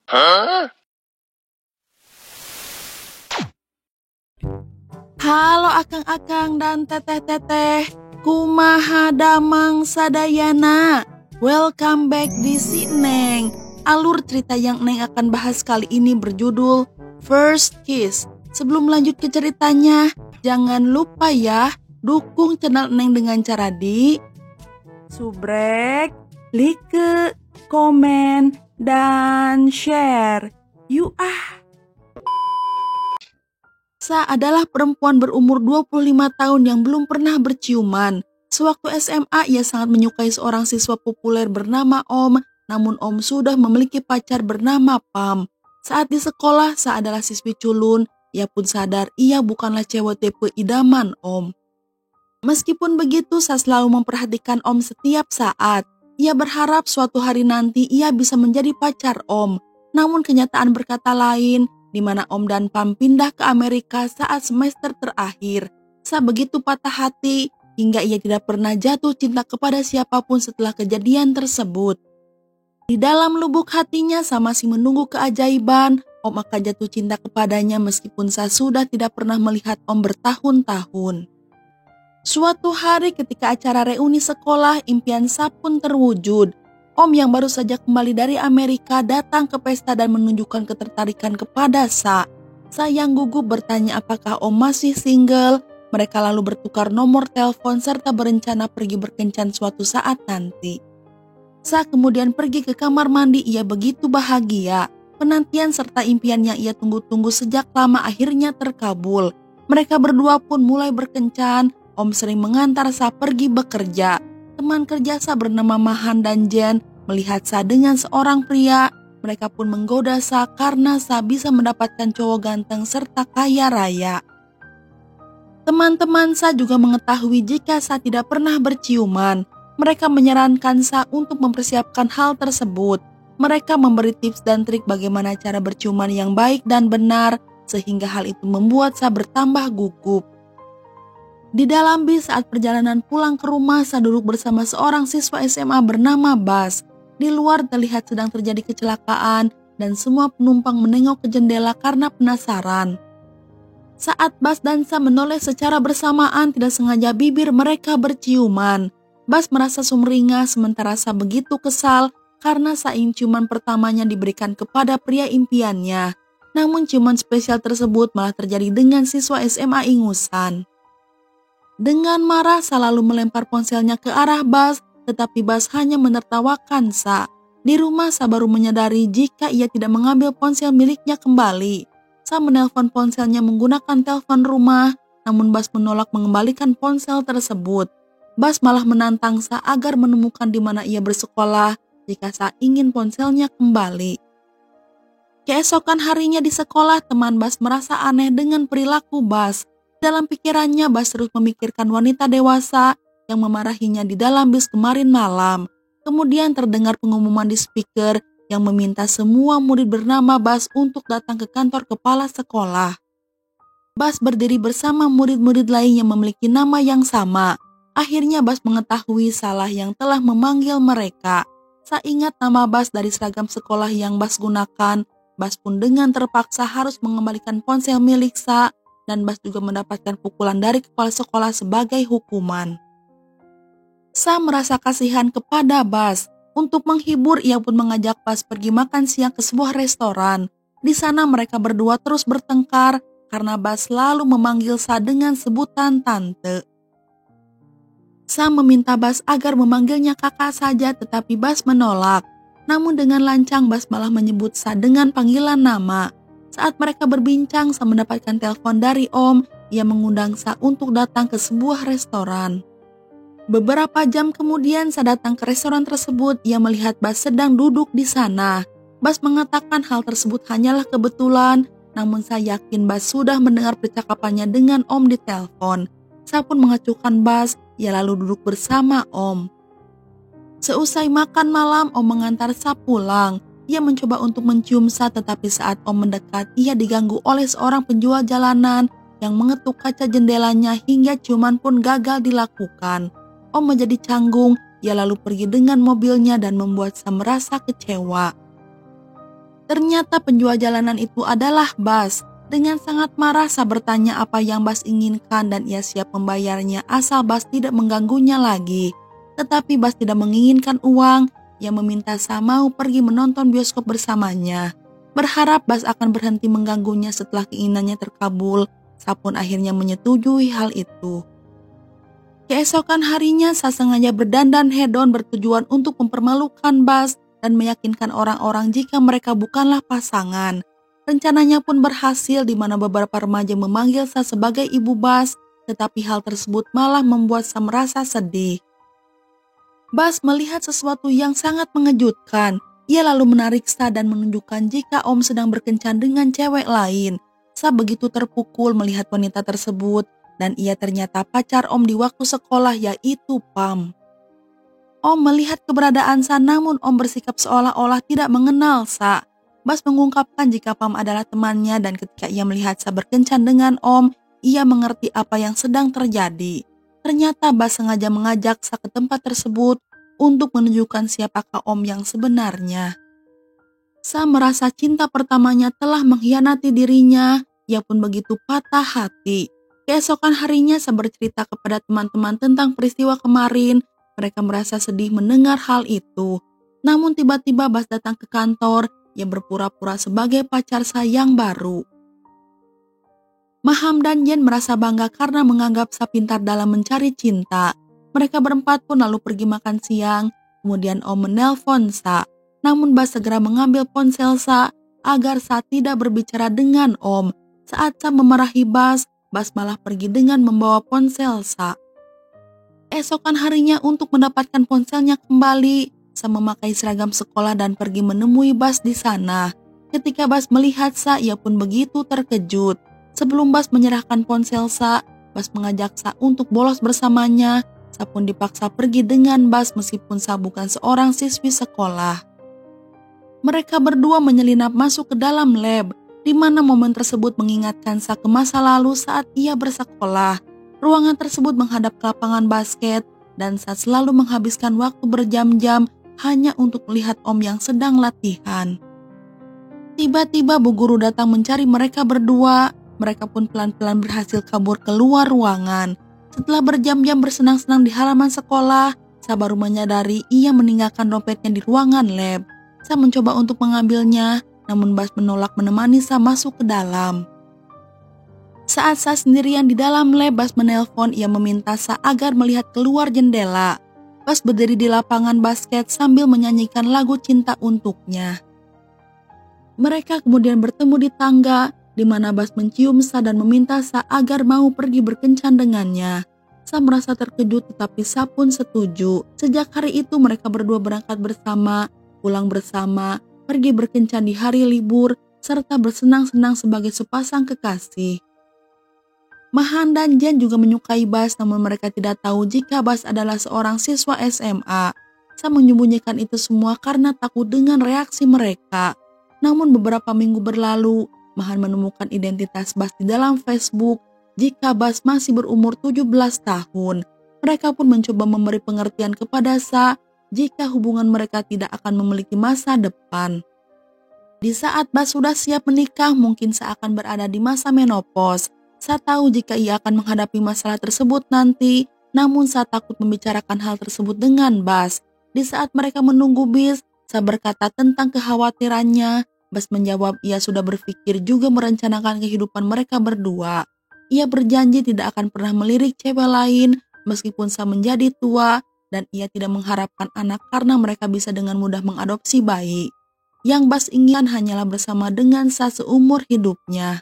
Halo akang-akang dan teteh-teteh, kumaha damang sadayana. Welcome back di si Neng. Alur cerita yang Neng akan bahas kali ini berjudul First Kiss. Sebelum lanjut ke ceritanya, jangan lupa ya dukung channel Neng dengan cara di subrek, like, komen, dan share. Yuk Sa adalah perempuan berumur 25 tahun yang belum pernah berciuman. Sewaktu SMA, ia sangat menyukai seorang siswa populer bernama Om, namun Om sudah memiliki pacar bernama Pam. Saat di sekolah, Sa adalah siswi culun, ia pun sadar ia bukanlah cewek tipe idaman Om. Meskipun begitu, Sa selalu memperhatikan Om setiap saat. Ia berharap suatu hari nanti ia bisa menjadi pacar Om. Namun kenyataan berkata lain, di mana Om dan Pam pindah ke Amerika saat semester terakhir. Sa begitu patah hati hingga ia tidak pernah jatuh cinta kepada siapapun setelah kejadian tersebut. Di dalam lubuk hatinya Sa masih menunggu keajaiban Om akan jatuh cinta kepadanya meskipun Sa sudah tidak pernah melihat Om bertahun-tahun. Suatu hari ketika acara reuni sekolah, impian Sa pun terwujud. Om yang baru saja kembali dari Amerika datang ke pesta dan menunjukkan ketertarikan kepada Sa. Sa yang gugup bertanya apakah Om masih single. Mereka lalu bertukar nomor telepon serta berencana pergi berkencan suatu saat nanti. Sa kemudian pergi ke kamar mandi, ia begitu bahagia. Penantian serta impian yang ia tunggu-tunggu sejak lama akhirnya terkabul. Mereka berdua pun mulai berkencan. Om sering mengantar Sa pergi bekerja. Teman kerja Sa bernama Mahan dan Jen melihat Sa dengan seorang pria. Mereka pun menggoda Sa karena Sa bisa mendapatkan cowok ganteng serta kaya raya. Teman-teman Sa juga mengetahui jika Sa tidak pernah berciuman. Mereka menyarankan Sa untuk mempersiapkan hal tersebut. Mereka memberi tips dan trik bagaimana cara berciuman yang baik dan benar, sehingga hal itu membuat Sa bertambah gugup. Di dalam bis saat perjalanan pulang ke rumah, Sa duduk bersama seorang siswa SMA bernama Bas. Di luar terlihat sedang terjadi kecelakaan dan semua penumpang menengok ke jendela karena penasaran. Saat Bas dan Sa menoleh secara bersamaan, tidak sengaja bibir mereka berciuman. Bas merasa sumringah sementara Sa begitu kesal karena Sa ingin ciuman pertamanya diberikan kepada pria impiannya. Namun ciuman spesial tersebut malah terjadi dengan siswa SMA ingusan. Dengan marah, Sa lalu melempar ponselnya ke arah Bas, tetapi Bas hanya menertawakan Sa. Di rumah, Sa baru menyadari jika ia tidak mengambil ponsel miliknya kembali. Sa menelpon ponselnya menggunakan telepon rumah, namun Bas menolak mengembalikan ponsel tersebut. Bas malah menantang Sa agar menemukan di mana ia bersekolah jika Sa ingin ponselnya kembali. Keesokan harinya di sekolah, teman Bas merasa aneh dengan perilaku Bas. Dalam pikirannya, Bas terus memikirkan wanita dewasa yang memarahinya di dalam bis kemarin malam. Kemudian terdengar pengumuman di speaker yang meminta semua murid bernama Bas untuk datang ke kantor kepala sekolah. Bas berdiri bersama murid-murid lain yang memiliki nama yang sama. Akhirnya Bas mengetahui salah yang telah memanggil mereka. Sa ingat nama Bas dari seragam sekolah yang Bas gunakan. Bas pun dengan terpaksa harus mengembalikan ponsel milik Sa. Dan Bas juga mendapatkan pukulan dari kepala sekolah sebagai hukuman. Sa merasa kasihan kepada Bas. Untuk menghibur, ia pun mengajak Bas pergi makan siang ke sebuah restoran. Di sana mereka berdua terus bertengkar karena Bas selalu memanggil Sa dengan sebutan tante. Sa meminta Bas agar memanggilnya kakak saja, tetapi Bas menolak. Namun dengan lancang Bas malah menyebut Sa dengan panggilan nama. Saat mereka berbincang, Sa mendapatkan telepon dari Om. Ia mengundang Sa untuk datang ke sebuah restoran. Beberapa jam kemudian Sa datang ke restoran tersebut. Ia melihat Bas sedang duduk di sana. Bas mengatakan hal tersebut hanyalah kebetulan. Namun Sa yakin Bas sudah mendengar percakapannya dengan Om di telepon. Sa pun mengacuhkan Bas. Ia lalu duduk bersama Om. Seusai makan malam, Om mengantar Sa pulang. Ia mencoba untuk mencium Sa, tetapi saat Om mendekat, ia diganggu oleh seorang penjual jalanan yang mengetuk kaca jendelanya hingga ciuman pun gagal dilakukan. Om menjadi canggung, ia lalu pergi dengan mobilnya dan membuat Sa merasa kecewa. Ternyata penjual jalanan itu adalah Bas. Dengan sangat marah Sa bertanya apa yang Bas inginkan dan ia siap membayarnya asal Bas tidak mengganggunya lagi. Tetapi Bas tidak menginginkan uang, ia meminta Sa mau pergi menonton bioskop bersamanya. Berharap Bas akan berhenti mengganggunya setelah keinginannya terkabul, Sa pun akhirnya menyetujui hal itu. Keesokan harinya Sa sengaja berdandan hedon bertujuan untuk mempermalukan Bas dan meyakinkan orang-orang jika mereka bukanlah pasangan. Rencananya pun berhasil di mana beberapa remaja memanggil Sa sebagai ibu Bas, tetapi hal tersebut malah membuat Sa merasa sedih. Bas melihat sesuatu yang sangat mengejutkan. Ia lalu menarik Sa dan menunjukkan jika Om sedang berkencan dengan cewek lain. Sa begitu terpukul melihat wanita tersebut dan ia ternyata pacar Om di waktu sekolah yaitu Pam. Om melihat keberadaan Sa namun Om bersikap seolah-olah tidak mengenal Sa. Bas mengungkapkan jika Pam adalah temannya dan ketika ia melihat Sa berkencan dengan Om, ia mengerti apa yang sedang terjadi. Ternyata Bas sengaja mengajak Sa ke tempat tersebut untuk menunjukkan siapakah Om yang sebenarnya. Sa merasa cinta pertamanya telah mengkhianati dirinya, ia pun begitu patah hati. Keesokan harinya Sa bercerita kepada teman-teman tentang peristiwa kemarin. Mereka merasa sedih mendengar hal itu. Namun tiba-tiba Bas datang ke kantor, ia berpura-pura sebagai pacar Sa yang baru. Maham dan Jen merasa bangga karena menganggap Sa pintar dalam mencari cinta. Mereka berempat pun lalu pergi makan siang, kemudian Om menelpon Sa. Namun Bas segera mengambil ponsel Sa agar Sa tidak berbicara dengan Om. Saat Sa memarahi Bas malah pergi dengan membawa ponsel Sa. Esokan harinya untuk mendapatkan ponselnya kembali, Sa memakai seragam sekolah dan pergi menemui Bas di sana. Ketika Bas melihat Sa, ia pun begitu terkejut. Sebelum Bas menyerahkan ponsel Sa, Bas mengajak Sa untuk bolos bersamanya. Sa pun dipaksa pergi dengan Bas meskipun Sa bukan seorang siswi sekolah. Mereka berdua menyelinap masuk ke dalam lab, di mana momen tersebut mengingatkan Sa ke masa lalu saat ia bersekolah. Ruangan tersebut menghadap ke lapangan basket dan Sa selalu menghabiskan waktu berjam-jam hanya untuk melihat Om yang sedang latihan. Tiba-tiba Bu Guru datang mencari mereka berdua. Mereka pun pelan-pelan berhasil kabur keluar ruangan. Setelah berjam-jam bersenang-senang di halaman sekolah, Sa baru menyadari ia meninggalkan dompetnya di ruangan lab. Sa mencoba untuk mengambilnya, namun Bas menolak menemani Sa masuk ke dalam. Saat Sa sendirian di dalam lab, Bas menelpon. Ia meminta Sa agar melihat keluar jendela. Bas berdiri di lapangan basket sambil menyanyikan lagu cinta untuknya. Mereka kemudian bertemu di tangga, di mana Bas mencium Sa dan meminta Sa agar mau pergi berkencan dengannya. Sa merasa terkejut tetapi Sa pun setuju. Sejak hari itu mereka berdua berangkat bersama, pulang bersama, pergi berkencan di hari libur, serta bersenang-senang sebagai sepasang kekasih. Mahan dan Jen juga menyukai Bas, namun mereka tidak tahu jika Bas adalah seorang siswa SMA. Sa menyembunyikan itu semua karena takut dengan reaksi mereka. Namun beberapa minggu berlalu, Mahan menemukan identitas Bas di dalam Facebook jika Bas masih berumur 17 tahun. Mereka pun mencoba memberi pengertian kepada Sa jika hubungan mereka tidak akan memiliki masa depan. Di saat Bas sudah siap menikah, mungkin Sa akan berada di masa menopause. Sa tahu jika ia akan menghadapi masalah tersebut nanti, namun Sa takut membicarakan hal tersebut dengan Bas. Di saat mereka menunggu bis, Sa berkata tentang kekhawatirannya. Bas menjawab ia sudah berpikir juga merencanakan kehidupan mereka berdua. Ia berjanji tidak akan pernah melirik cewek lain meskipun Sa menjadi tua dan ia tidak mengharapkan anak karena mereka bisa dengan mudah mengadopsi bayi. Yang Bas inginkan hanyalah bersama dengan Sa seumur hidupnya.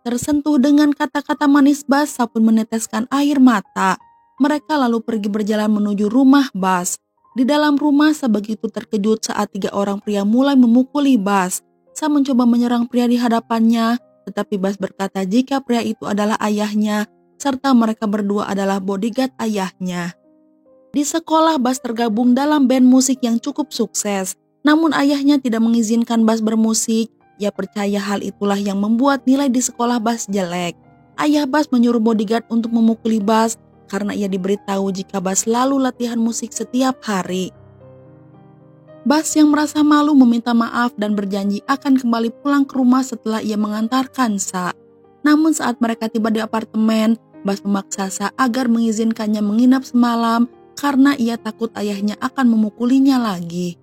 Tersentuh dengan kata-kata manis Bas, Sa pun meneteskan air mata. Mereka lalu pergi berjalan menuju rumah Bas. Di dalam rumah Sa begitu terkejut saat 3 orang pria mulai memukuli Bas. Sa mencoba menyerang pria di hadapannya, tetapi Bas berkata jika pria itu adalah ayahnya, serta mereka berdua adalah bodyguard ayahnya. Di sekolah Bas tergabung dalam band musik yang cukup sukses, namun ayahnya tidak mengizinkan Bas bermusik. Ia percaya hal itulah yang membuat nilai di sekolah Bas jelek. Ayah Bas menyuruh bodyguard untuk memukuli Bas karena ia diberitahu jika Bas selalu latihan musik setiap hari. Bas yang merasa malu meminta maaf dan berjanji akan kembali pulang ke rumah setelah ia mengantarkan Sa. Namun saat mereka tiba di apartemen, Bas memaksa Sa agar mengizinkannya menginap semalam karena ia takut ayahnya akan memukulinya lagi.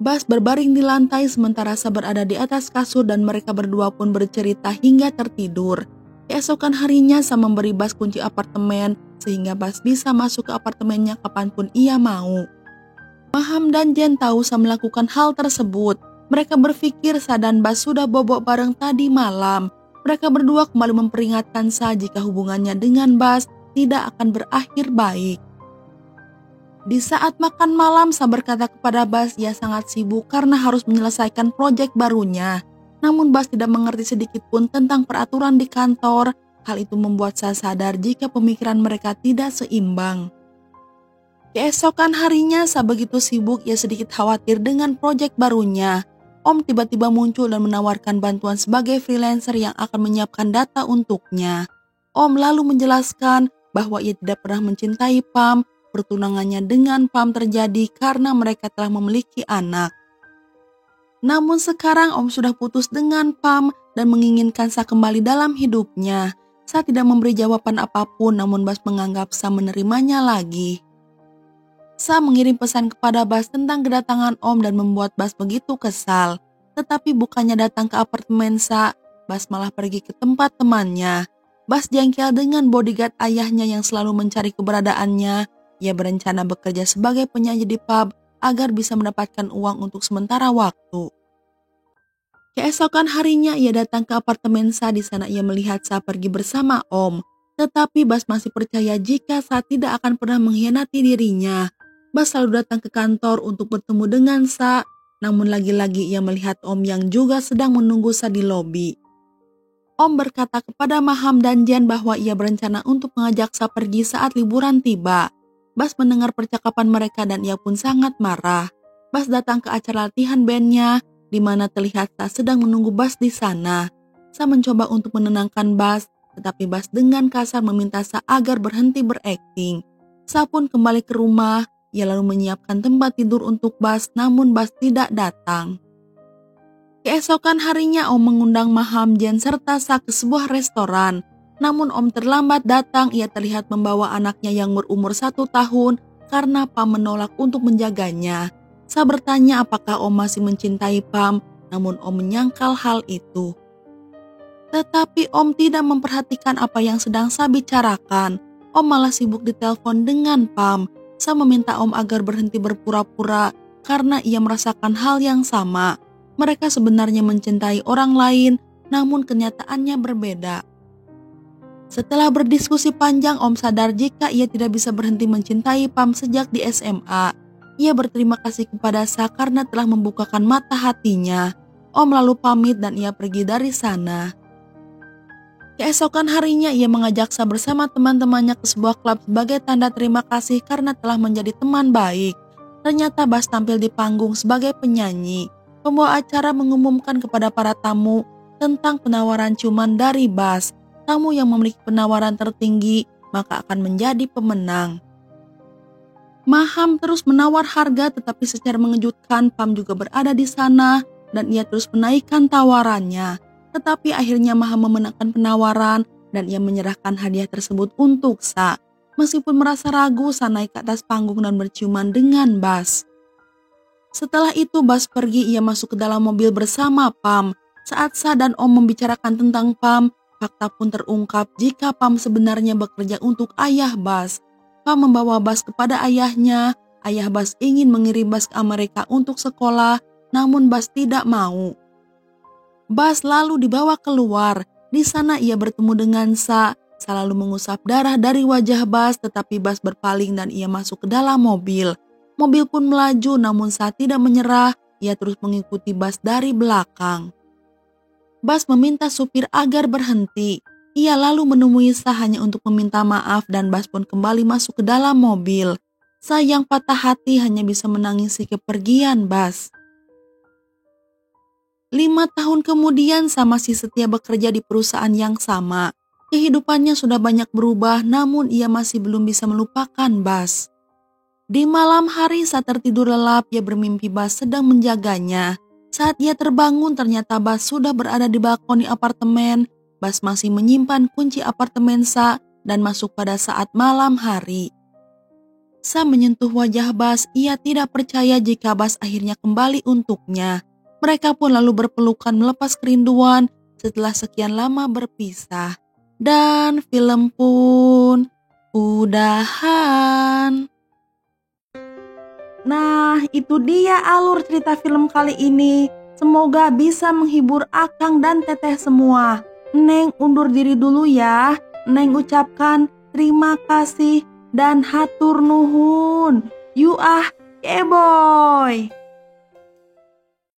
Bas berbaring di lantai sementara Sa berada di atas kasur dan mereka berdua pun bercerita hingga tertidur. Keesokan harinya Sa memberi Bas kunci apartemen sehingga Bas bisa masuk ke apartemennya kapanpun ia mau. Maham dan Jen tahu Sa melakukan hal tersebut. Mereka berpikir Sa dan Bas sudah bobok bareng tadi malam. Mereka berdua kembali memperingatkan Sa jika hubungannya dengan Bas tidak akan berakhir baik. Di saat makan malam, Sa berkata kepada Bas ia sangat sibuk karena harus menyelesaikan proyek barunya. Namun Bas tidak mengerti sedikit pun tentang peraturan di kantor. Hal itu membuat Sa sadar jika pemikiran mereka tidak seimbang. Keesokan harinya Sa begitu sibuk ia sedikit khawatir dengan proyek barunya. Om tiba-tiba muncul dan menawarkan bantuan sebagai freelancer yang akan menyiapkan data untuknya. Om lalu menjelaskan bahwa ia tidak pernah mencintai Pam. Pertunangannya dengan Pam terjadi karena mereka telah memiliki anak. Namun sekarang Om sudah putus dengan Pam dan menginginkan Sa kembali dalam hidupnya. Sa tidak memberi jawaban apapun namun Bas menganggap Sa menerimanya lagi. Sa mengirim pesan kepada Bas tentang kedatangan Om dan membuat Bas begitu kesal. Tetapi bukannya datang ke apartemen Sa, Bas malah pergi ke tempat temannya. Bas jengkel dengan bodyguard ayahnya yang selalu mencari keberadaannya. Ia berencana bekerja sebagai penyanyi di pub agar bisa mendapatkan uang untuk sementara waktu. Keesokan harinya ia datang ke apartemen Sa. Di sana ia melihat Sa pergi bersama Om. Tetapi Bas masih percaya jika Sa tidak akan pernah mengkhianati dirinya. Bas selalu datang ke kantor untuk bertemu dengan Sa. Namun lagi-lagi ia melihat Om yang juga sedang menunggu Sa di lobi. Om berkata kepada Maham dan Jen bahwa ia berencana untuk mengajak Sa pergi saat liburan tiba. Bas mendengar percakapan mereka dan ia pun sangat marah. Bas datang ke acara latihan bandnya, di mana terlihat Sa sedang menunggu Bas di sana. Sa mencoba untuk menenangkan Bas, tetapi Bas dengan kasar meminta Sa agar berhenti berakting. Sa pun kembali ke rumah, ia lalu menyiapkan tempat tidur untuk Bas, namun Bas tidak datang. Keesokan harinya Om mengundang Maham, Jen serta Sa ke sebuah restoran. Namun Om terlambat datang, ia terlihat membawa anaknya yang berumur 1 tahun karena Pam menolak untuk menjaganya. Sa bertanya apakah Om masih mencintai Pam, namun Om menyangkal hal itu. Tetapi Om tidak memperhatikan apa yang sedang Sa bicarakan. Om malah sibuk ditelepon dengan Pam. Sa meminta Om agar berhenti berpura-pura karena ia merasakan hal yang sama. Mereka sebenarnya mencintai orang lain, namun kenyataannya berbeda. Setelah berdiskusi panjang, Om sadar jika ia tidak bisa berhenti mencintai Pam sejak di SMA. Ia berterima kasih kepada Sa karena telah membukakan mata hatinya. Om lalu pamit dan ia pergi dari sana. Keesokan harinya ia mengajak Sa bersama teman-temannya ke sebuah klub sebagai tanda terima kasih karena telah menjadi teman baik. Ternyata Bas tampil di panggung sebagai penyanyi. Pembawa acara mengumumkan kepada para tamu tentang penawaran ciuman dari Bas. Tamu yang memiliki penawaran tertinggi maka akan menjadi pemenang. Maham terus menawar harga tetapi secara mengejutkan Pam juga berada di sana dan ia terus menaikkan tawarannya. Tetapi akhirnya Maham memenangkan penawaran dan ia menyerahkan hadiah tersebut untuk Sa. Meskipun merasa ragu, Sa naik ke atas panggung dan berciuman dengan Bas. Setelah itu Bas pergi, ia masuk ke dalam mobil bersama Pam. Saat Sa dan Om membicarakan tentang Pam, fakta pun terungkap jika Pam sebenarnya bekerja untuk ayah Bas. Pam membawa Bas kepada ayahnya. Ayah Bas ingin mengirim Bas ke Amerika untuk sekolah, namun Bas tidak mau. Bas lalu dibawa keluar. Di sana ia bertemu dengan Sa. Sa lalu mengusap darah dari wajah Bas, tetapi Bas berpaling dan ia masuk ke dalam mobil. Mobil pun melaju, namun Sa tidak menyerah. Ia terus mengikuti Bas dari belakang. Bas meminta supir agar berhenti. Ia lalu menemui Sa hanya untuk meminta maaf dan Bas pun kembali masuk ke dalam mobil. Sa yang patah hati hanya bisa menangisi kepergian Bas. 5 tahun kemudian Sa masih setia bekerja di perusahaan yang sama. Kehidupannya sudah banyak berubah namun ia masih belum bisa melupakan Bas. Di malam hari saat tertidur lelap, ia bermimpi Bas sedang menjaganya. Saat ia terbangun ternyata Bas sudah berada di balkoni apartemen. Bas masih menyimpan kunci apartemen Sa dan masuk pada saat malam hari. Sa menyentuh wajah Bas, ia tidak percaya jika Bas akhirnya kembali untuknya. Mereka pun lalu berpelukan melepas kerinduan setelah sekian lama berpisah. Dan film pun udahan. Nah, itu dia alur cerita film kali ini. Semoga bisa menghibur Akang dan Teteh semua. Neng undur diri dulu ya. Neng ucapkan terima kasih dan hatur nuhun. You keboy.